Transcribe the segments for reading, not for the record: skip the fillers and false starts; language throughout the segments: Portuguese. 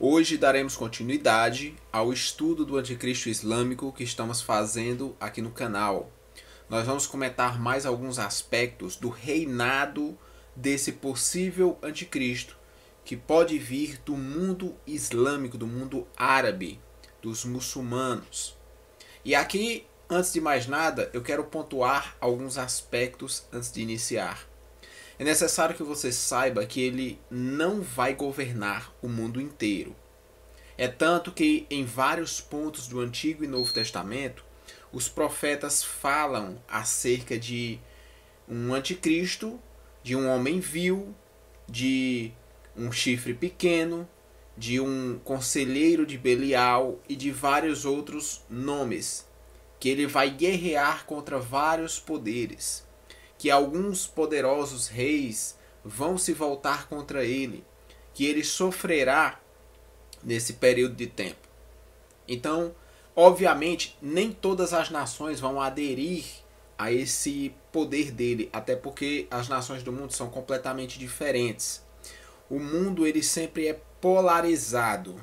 Hoje daremos continuidade ao estudo do anticristo islâmico que estamos fazendo aqui no canal. Nós vamos comentar mais alguns aspectos do reinado desse possível anticristo que pode vir do mundo islâmico, do mundo árabe, dos muçulmanos. E aqui, antes de mais nada, eu quero pontuar alguns aspectos antes de iniciar. É necessário que você saiba que ele não vai governar o mundo inteiro. É tanto que em vários pontos do Antigo e Novo Testamento, os profetas falam acerca de um anticristo, de um homem vil, de um chifre pequeno, de um conselheiro de Belial e de vários outros nomes, que ele vai guerrear contra vários poderes, que alguns poderosos reis vão se voltar contra ele, que ele sofrerá nesse período de tempo. Então, obviamente, nem todas as nações vão aderir a esse poder dele, até porque as nações do mundo são completamente diferentes. O mundo ele sempre é polarizado.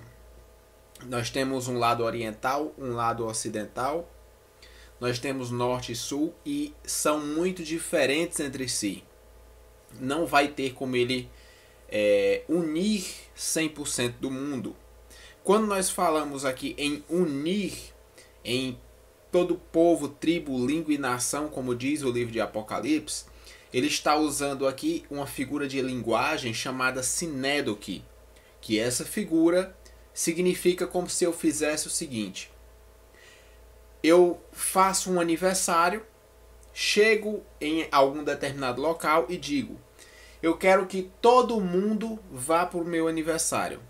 Nós temos um lado oriental, um lado ocidental. Nós temos norte e sul e são muito diferentes entre si. Não vai ter como ele unir 100% do mundo. Quando nós falamos aqui em unir em todo povo, tribo, língua e nação, como diz o livro de Apocalipse, ele está usando aqui uma figura de linguagem chamada sinédoque, que essa figura significa como se eu fizesse o seguinte: eu faço um aniversário, chego em algum determinado local e digo: eu quero que todo mundo vá para o meu aniversário.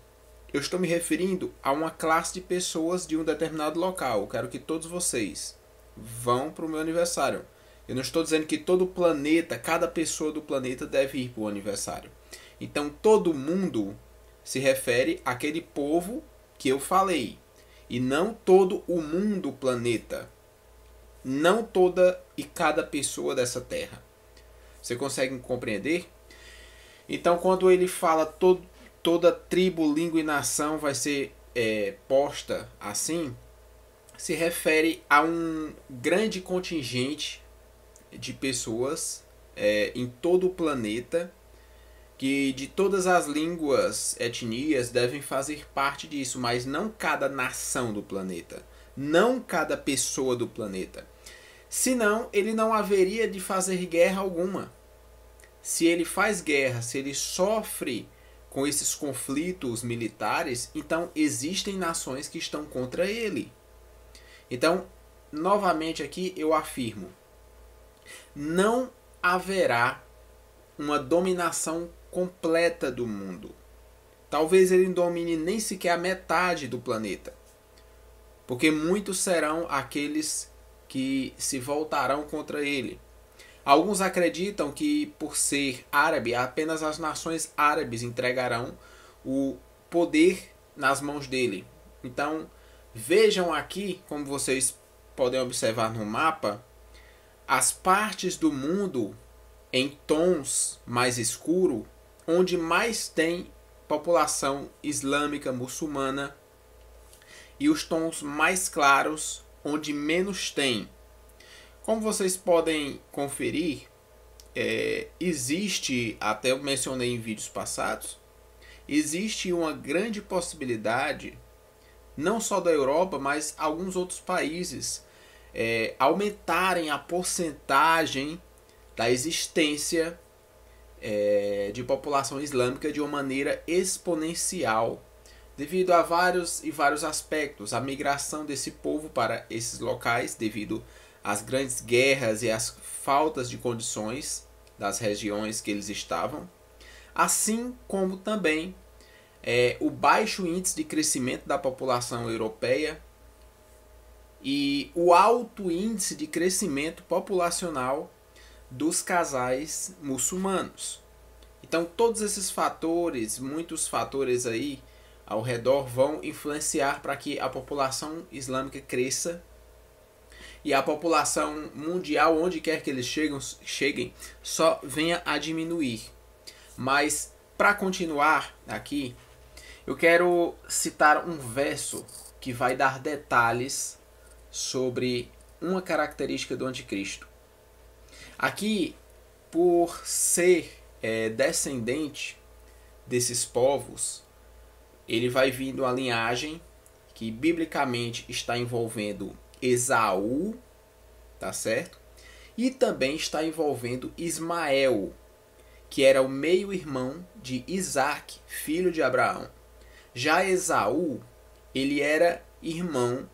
Eu estou me referindo a uma classe de pessoas de um determinado local. Eu quero que todos vocês vão para o meu aniversário. Eu não estou dizendo que todo o planeta, cada pessoa do planeta deve ir para o aniversário. Então todo mundo se refere àquele povo que eu falei. E não todo o mundo planeta. Não toda e cada pessoa dessa terra. Você consegue compreender? Então quando ele fala toda tribo, língua e nação vai ser posta assim, se refere a um grande contingente de pessoas em todo o planeta, que de todas as línguas, etnias devem fazer parte disso, mas não cada nação do planeta, não cada pessoa do planeta. Senão ele não haveria de fazer guerra alguma. Se ele faz guerra, se ele sofre com esses conflitos militares, então existem nações que estão contra ele. Então, novamente aqui eu afirmo: não haverá uma dominação completa do mundo. Talvez ele não domine nem sequer a metade do planeta, porque muitos serão aqueles que se voltarão contra ele. Alguns acreditam que, por ser árabe, apenas as nações árabes entregarão o poder nas mãos dele. Então, vejam aqui, como vocês podem observar no mapa, as partes do mundo em tons mais escuros, onde mais tem população islâmica muçulmana, e os tons mais claros, onde menos tem. Como vocês podem conferir, existe, até eu mencionei em vídeos passados, existe uma grande possibilidade, não só da Europa, mas alguns outros países, aumentarem a porcentagem da existência de população islâmica de uma maneira exponencial, devido a vários aspectos. A migração desse povo para esses locais, devido às grandes guerras e às faltas de condições das regiões que eles estavam, assim como também o baixo índice de crescimento da população europeia e o alto índice de crescimento populacional dos casais muçulmanos. Então todos esses fatores, muitos fatores aí ao redor, vão influenciar para que a população islâmica cresça e a população mundial, onde quer que eles cheguem, só venha a diminuir. Mas, para continuar aqui, Eu quero citar um verso que vai dar detalhes sobre uma característica do anticristo. Aqui, por ser descendente desses povos, ele vai vir de uma linhagem que biblicamente está envolvendo Esaú, tá certo? E também está envolvendo Ismael, que era o meio-irmão de Isaac, filho de Abraão. Já Esaú, ele era irmão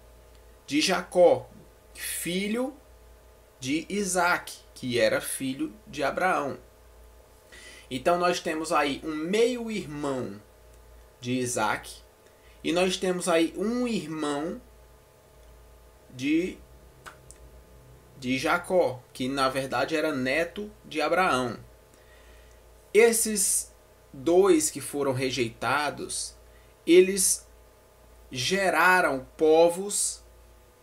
de Jacó, filho de Isaac, que era filho de Abraão. Então nós temos aí um meio-irmão de Isaac e nós temos aí um irmão de Jacó, que na verdade era neto de Abraão. Esses dois que foram rejeitados, eles geraram povos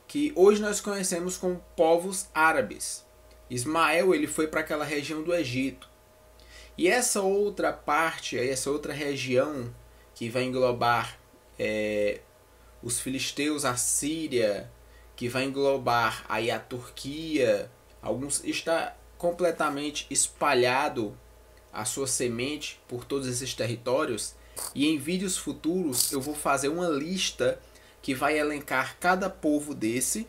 que hoje nós conhecemos como povos árabes. Ismael, ele foi para aquela região do Egito. E essa outra parte, essa outra região que vai englobar os filisteus, a Síria, que vai englobar aí a Turquia, está completamente espalhado a sua semente por todos esses territórios. E em vídeos futuros eu vou fazer uma lista que vai elencar cada povo desse,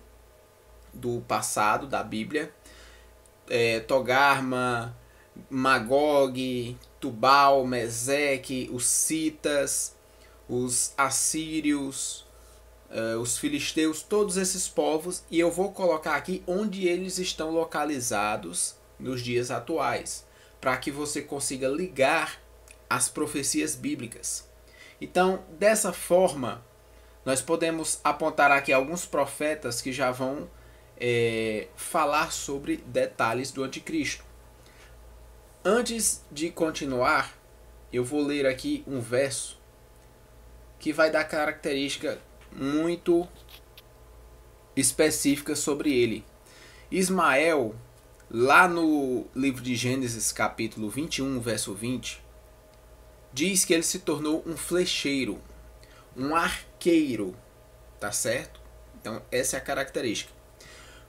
do passado, da Bíblia. Togarma, Magog, Tubal, Meseque, os Citas, os Assírios, os Filisteus, todos esses povos. E eu vou colocar aqui onde eles estão localizados nos dias atuais, para que você consiga ligar as profecias bíblicas. Então, dessa forma, nós podemos apontar aqui alguns profetas que já vão falar sobre detalhes do anticristo. Antes de continuar, eu vou ler aqui um verso que vai dar característica muito específica sobre ele. Ismael, lá no livro de Gênesis, capítulo 21, verso 20, diz que ele se tornou um flecheiro, um arqueiro, tá certo? Então essa é a característica.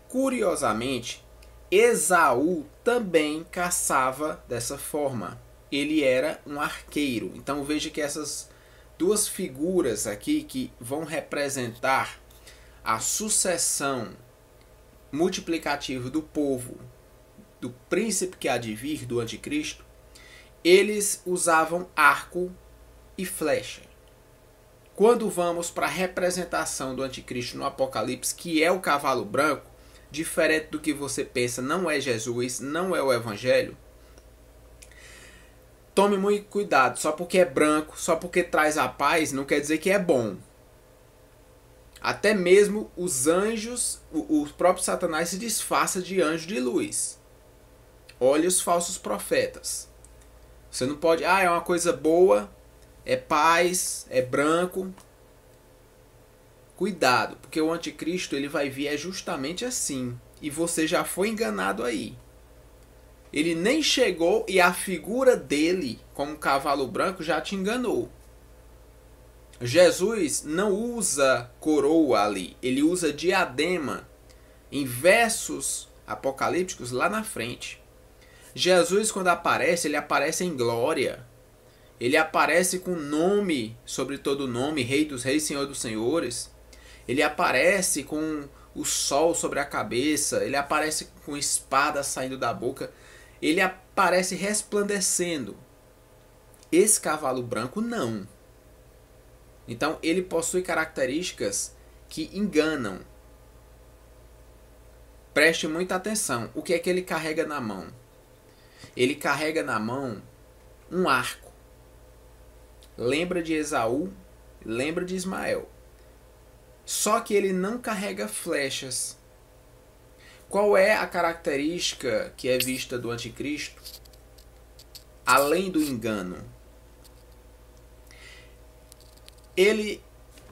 Curiosamente, Esaú também caçava dessa forma. Ele era um arqueiro. Então veja que essas duas figuras aqui que vão representar a sucessão multiplicativa do povo, do príncipe que há de vir, do anticristo, eles usavam arco e flecha. Quando vamos para a representação do anticristo no Apocalipse, que é o cavalo branco, diferente do que você pensa, não é Jesus, não é o Evangelho. Tome muito cuidado, só porque é branco, só porque traz a paz, não quer dizer que é bom. Até mesmo os anjos, o próprio Satanás se disfarça de anjo de luz. Olha os falsos profetas. Você não pode, é uma coisa boa, é paz, é branco. Cuidado, porque o anticristo ele vai vir justamente assim. E você já foi enganado aí. Ele nem chegou e a figura dele, como cavalo branco, já te enganou. Jesus não usa coroa ali. Ele usa diadema em versos apocalípticos lá na frente. Jesus, quando aparece, ele aparece em glória. Ele aparece com nome sobre todo nome, Rei dos Reis, Senhor dos Senhores. Ele aparece com o sol sobre a cabeça. Ele aparece com espada saindo da boca. Ele aparece resplandecendo. Esse cavalo branco não. Então ele possui características que enganam. Preste muita atenção. O que é que ele carrega na mão? Ele carrega na mão um arco. Lembra de Esaú? Lembra de Ismael? Só que ele não carrega flechas. Qual é a característica que é vista do anticristo? Além do engano. Ele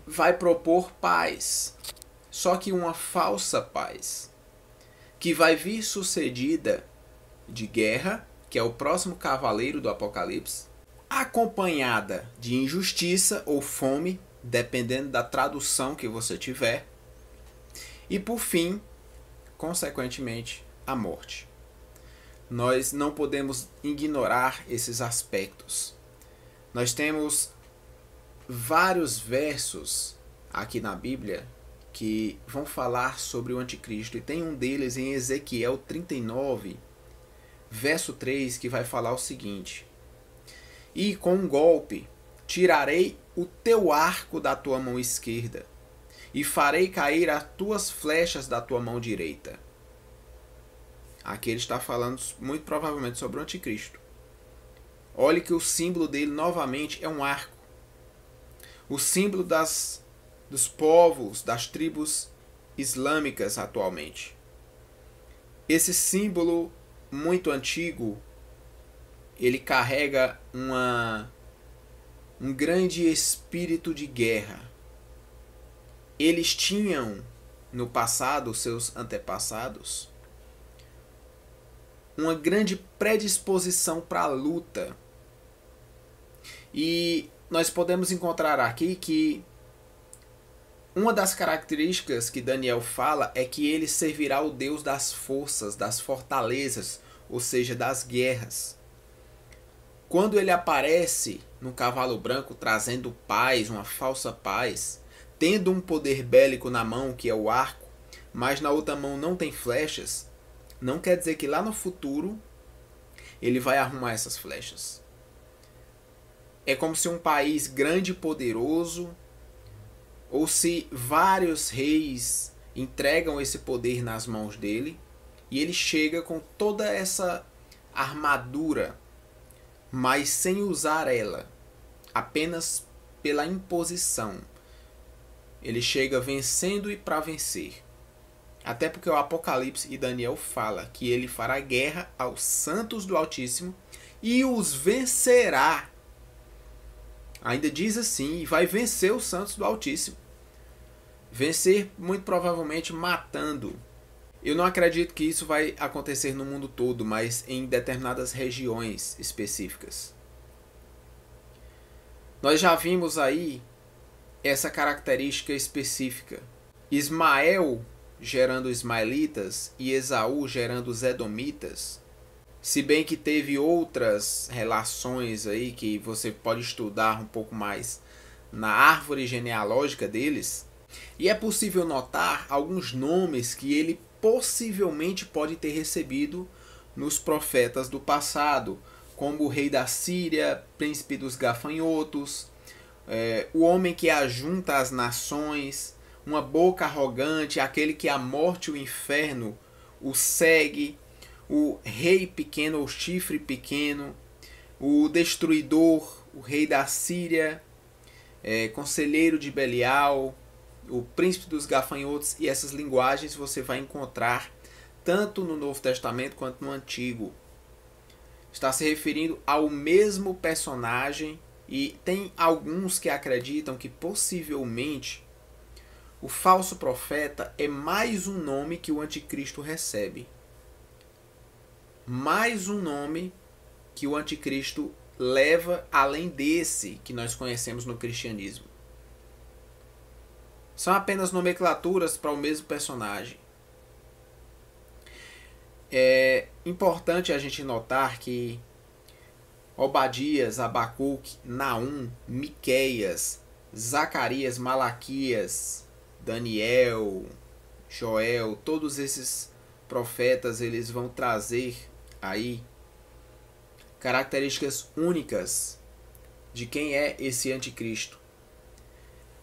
vai propor paz. Só que uma falsa paz. Que vai vir sucedida de guerra, que é o próximo cavaleiro do Apocalipse. acompanhada de injustiça ou fome, dependendo da tradução que você tiver, e por fim, consequentemente, a morte. Nós não podemos ignorar esses aspectos. Nós temos vários versos aqui na Bíblia que vão falar sobre o anticristo, e tem um deles em Ezequiel 39, verso 3, que vai falar o seguinte: e com um golpe tirarei o teu arco da tua mão esquerda, e farei cair as tuas flechas da tua mão direita. Aqui ele está falando muito provavelmente sobre o anticristo. Olhe que o símbolo dele novamente é um arco. O símbolo dos povos, das tribos islâmicas atualmente. Esse símbolo muito antigo, ele carrega um grande espírito de guerra. Eles tinham no passado, seus antepassados, uma grande predisposição para a luta. E nós podemos encontrar aqui que uma das características que Daniel fala é que ele servirá o Deus das forças, das fortalezas, ou seja, das guerras. Quando ele aparece no cavalo branco trazendo paz, uma falsa paz, tendo um poder bélico na mão, que é o arco, mas na outra mão não tem flechas, não quer dizer que lá no futuro ele vai arrumar essas flechas. É como se um país grande e poderoso, ou se vários reis entregam esse poder nas mãos dele, e ele chega com toda essa armadura, mas sem usar ela, apenas pela imposição. Ele chega vencendo e para vencer. Até porque o Apocalipse e Daniel fala que ele fará guerra aos santos do Altíssimo e os vencerá. Ainda diz assim, e vai vencer os santos do Altíssimo. Vencer muito provavelmente matando. Eu não acredito que isso vai acontecer no mundo todo, mas em determinadas regiões específicas. Nós já vimos aí essa característica específica. Ismael gerando ismaelitas e Esaú gerando os edomitas. Se bem que teve outras relações aí que você pode estudar um pouco mais na árvore genealógica deles. E é possível notar alguns nomes que ele possivelmente pode ter recebido nos profetas do passado, como o rei da Síria, príncipe dos gafanhotos, o homem que ajunta as nações, uma boca arrogante, aquele que a morte e o inferno o segue, o rei pequeno ou chifre pequeno, o destruidor, o rei da Síria, conselheiro de Belial, o príncipe dos gafanhotos, e essas linguagens você vai encontrar tanto no Novo Testamento quanto no Antigo. Está se referindo ao mesmo personagem, e tem alguns que acreditam que possivelmente o falso profeta é mais um nome que o anticristo recebe. Mais um nome que o anticristo leva além desse que nós conhecemos no cristianismo. São apenas nomenclaturas para o mesmo personagem. É importante a gente notar que Obadias, Abacuque, Naum, Miqueias, Zacarias, Malaquias, Daniel, Joel, todos esses profetas, eles vão trazer aí características únicas de quem é esse anticristo.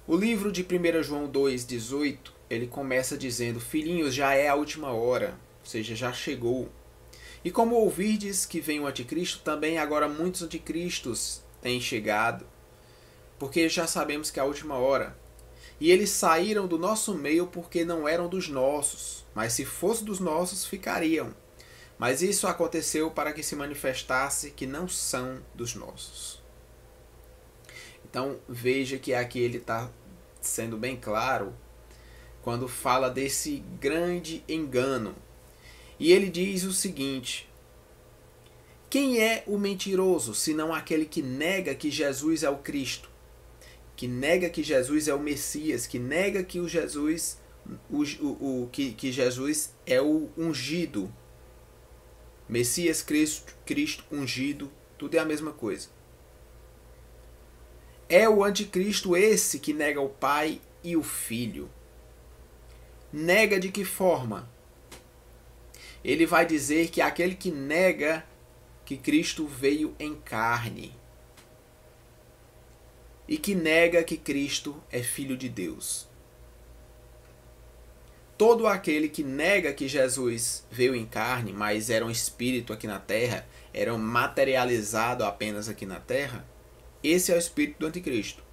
O livro de 1 João 2,18, ele começa dizendo: filhinhos, já é a última hora, ou seja, já chegou. E como ouvirdes que vem o anticristo, também agora muitos anticristos têm chegado, porque já sabemos que é a última hora. E eles saíram do nosso meio porque não eram dos nossos, mas se fossem dos nossos, ficariam. Mas isso aconteceu para que se manifestasse que não são dos nossos. Então veja que aqui ele está sendo bem claro quando fala desse grande engano. E ele diz o seguinte: Quem é o mentiroso, senão aquele que nega que Jesus é o Cristo, que nega que Jesus é o Messias, que nega que Jesus é o ungido. Messias, Cristo, ungido, tudo é a mesma coisa. É o anticristo esse que nega o Pai e o Filho. Nega de que forma? Ele vai dizer que é aquele que nega que Cristo veio em carne e que nega que Cristo é Filho de Deus. Todo aquele que nega que Jesus veio em carne, mas era um espírito aqui na terra, era materializado apenas aqui na terra, esse é o espírito do anticristo.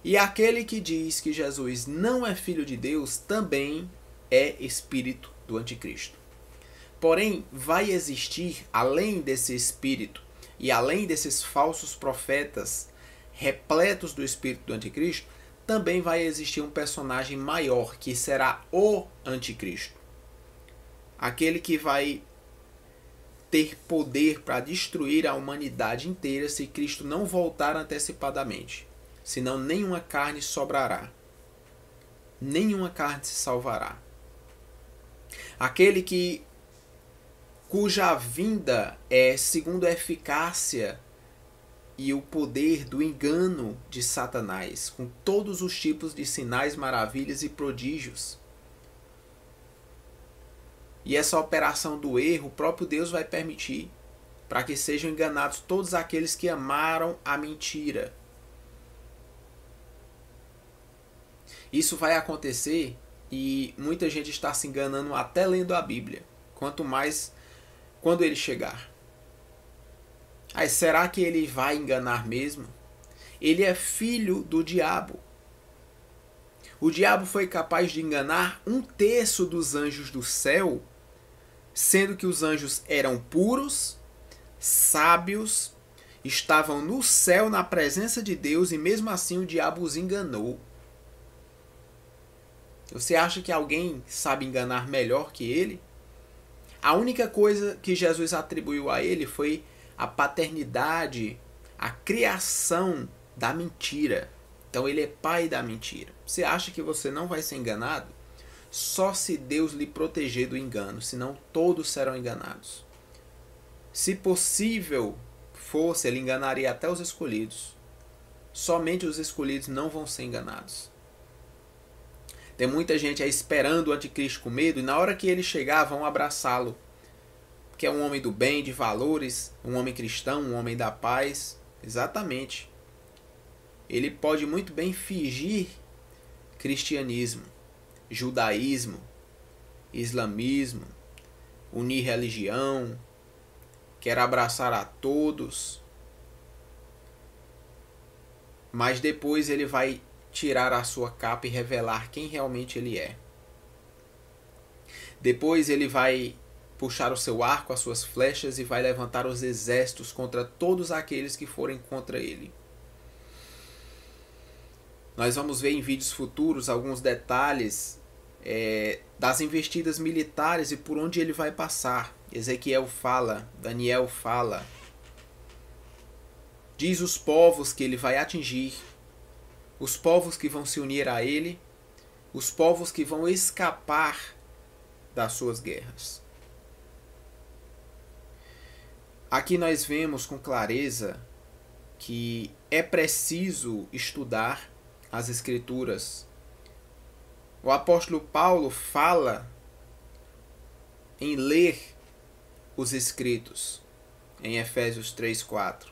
E aquele que diz que Jesus não é Filho de Deus também é espírito do anticristo. Porém, vai existir, além desse espírito e além desses falsos profetas repletos do espírito do anticristo, também vai existir um personagem maior, que será o anticristo. Aquele que vai ter poder para destruir a humanidade inteira se Cristo não voltar antecipadamente. Senão nenhuma carne sobrará. Nenhuma carne se salvará. Aquele cuja vinda é segundo a eficácia e o poder do engano de Satanás, com todos os tipos de sinais, maravilhas e prodígios. E essa operação do erro, o próprio Deus vai permitir, para que sejam enganados todos aqueles que amaram a mentira. Isso vai acontecer e muita gente está se enganando até lendo a Bíblia. Quanto mais quando ele chegar. Aí, será que ele vai enganar mesmo? Ele é filho do diabo. O diabo foi capaz de enganar 1/3 dos anjos do céu, sendo que os anjos eram puros, sábios, estavam no céu na presença de Deus e mesmo assim o diabo os enganou. Você acha que alguém sabe enganar melhor que ele? A única coisa que Jesus atribuiu a ele foi a paternidade, a criação da mentira. Então ele é pai da mentira. Você acha que você não vai ser enganado? Só se Deus lhe proteger do engano, senão todos serão enganados. Se possível fosse, ele enganaria até os escolhidos. Somente os escolhidos não vão ser enganados. Tem muita gente aí esperando o anticristo com medo e na hora que ele chegar vão abraçá-lo. Que é um homem do bem, de valores, um homem cristão, um homem da paz. Exatamente. Ele pode muito bem fingir cristianismo, judaísmo, islamismo, unir religião, quer abraçar a todos. Mas depois ele vai tirar a sua capa e revelar quem realmente ele é. Depois ele vai puxar o seu arco, as suas flechas e vai levantar os exércitos contra todos aqueles que forem contra ele. Nós vamos ver em vídeos futuros alguns detalhes das investidas militares e por onde ele vai passar. Ezequiel fala, Daniel fala. Diz os povos que ele vai atingir, os povos que vão se unir a ele, os povos que vão escapar das suas guerras. Aqui nós vemos com clareza que é preciso estudar as Escrituras. O apóstolo Paulo fala em ler os escritos em Efésios 3:4.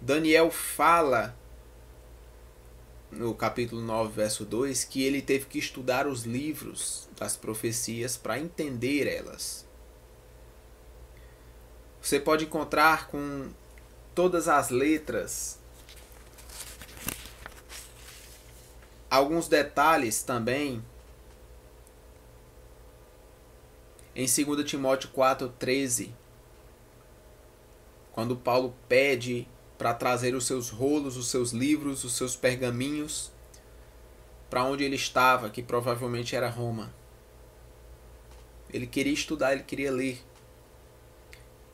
Daniel fala no capítulo 9, verso 2, que ele teve que estudar os livros das profecias para entender elas. Você pode encontrar com todas as letras alguns detalhes também em 2 Timóteo 4:13, quando Paulo pede para trazer os seus rolos, os seus livros, os seus pergaminhos para onde ele estava, que provavelmente era Roma. Ele queria estudar, ele queria ler.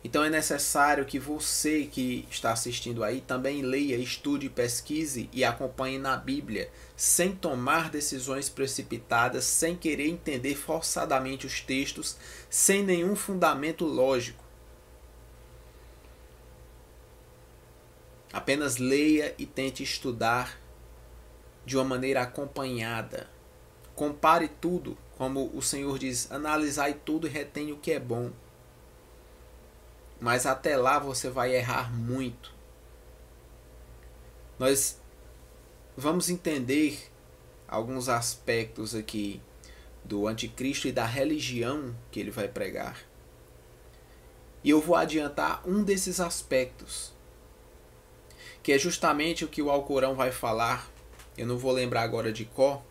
Então é necessário que você que está assistindo aí também leia, estude, pesquise e acompanhe na Bíblia, sem tomar decisões precipitadas, sem querer entender forçadamente os textos, sem nenhum fundamento lógico. Apenas leia e tente estudar de uma maneira acompanhada. Compare tudo, como o Senhor diz, analisai tudo e retém o que é bom. Mas até lá você vai errar muito. Nós vamos entender alguns aspectos aqui do anticristo e da religião que ele vai pregar. E eu vou adiantar um desses aspectos, que é justamente o que o Alcorão vai falar. Eu não vou lembrar agora de cor.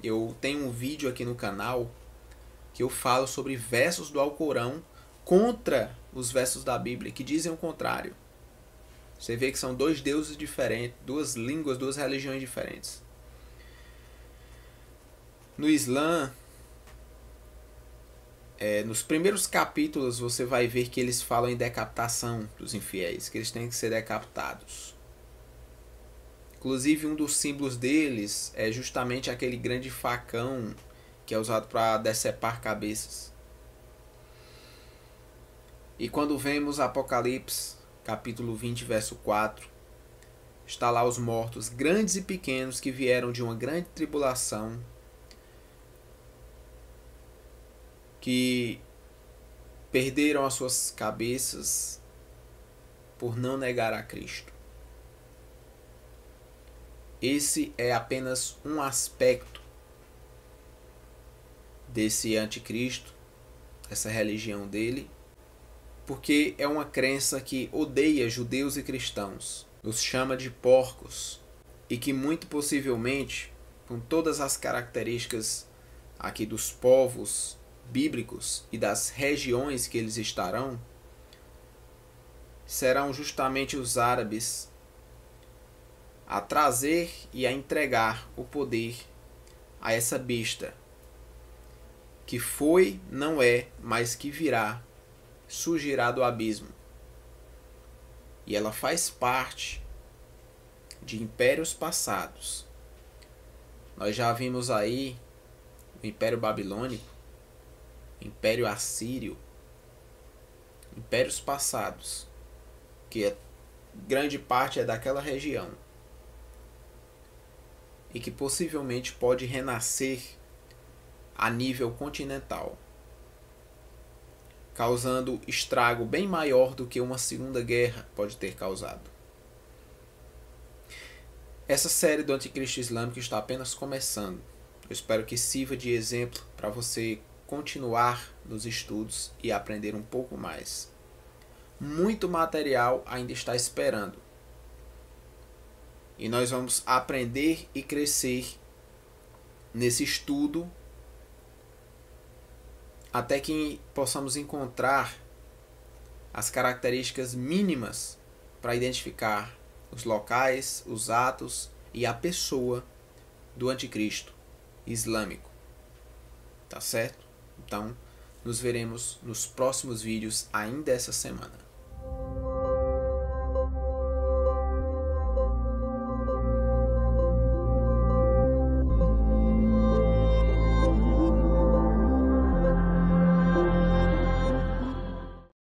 Eu tenho um vídeo aqui no canal que eu falo sobre versos do Alcorão contra os versos da Bíblia, que dizem o contrário. Você vê que são dois deuses diferentes, duas línguas, duas religiões diferentes. No Islã, nos primeiros capítulos você vai ver que eles falam em decapitação dos infiéis, que eles têm que ser decapitados. Inclusive um dos símbolos deles é justamente aquele grande facão que é usado para decepar cabeças. E quando vemos Apocalipse, capítulo 20, verso 4, está lá os mortos, grandes e pequenos, que vieram de uma grande tribulação, que perderam as suas cabeças por não negar a Cristo. Esse é apenas um aspecto desse anticristo, essa religião dele, porque é uma crença que odeia judeus e cristãos, os chama de porcos, e que muito possivelmente, com todas as características aqui dos povos bíblicos e das regiões que eles estarão, serão justamente os árabes a trazer e a entregar o poder a essa besta, que foi, não é, mas que virá, surgirá do abismo. E ela faz parte de impérios passados. Nós já vimos aí o Império Babilônico, o Império Assírio, impérios passados, que grande parte é daquela região, e que possivelmente pode renascer a nível continental, causando estrago bem maior do que uma segunda guerra pode ter causado. Essa série do Anticristo Islâmico está apenas começando. Eu espero que sirva de exemplo para você continuar nos estudos e aprender um pouco mais. Muito material ainda está esperando. E nós vamos aprender e crescer nesse estudo até que possamos encontrar as características mínimas para identificar os locais, os atos e a pessoa do anticristo islâmico. Tá certo? Então, nos veremos nos próximos vídeos ainda essa semana.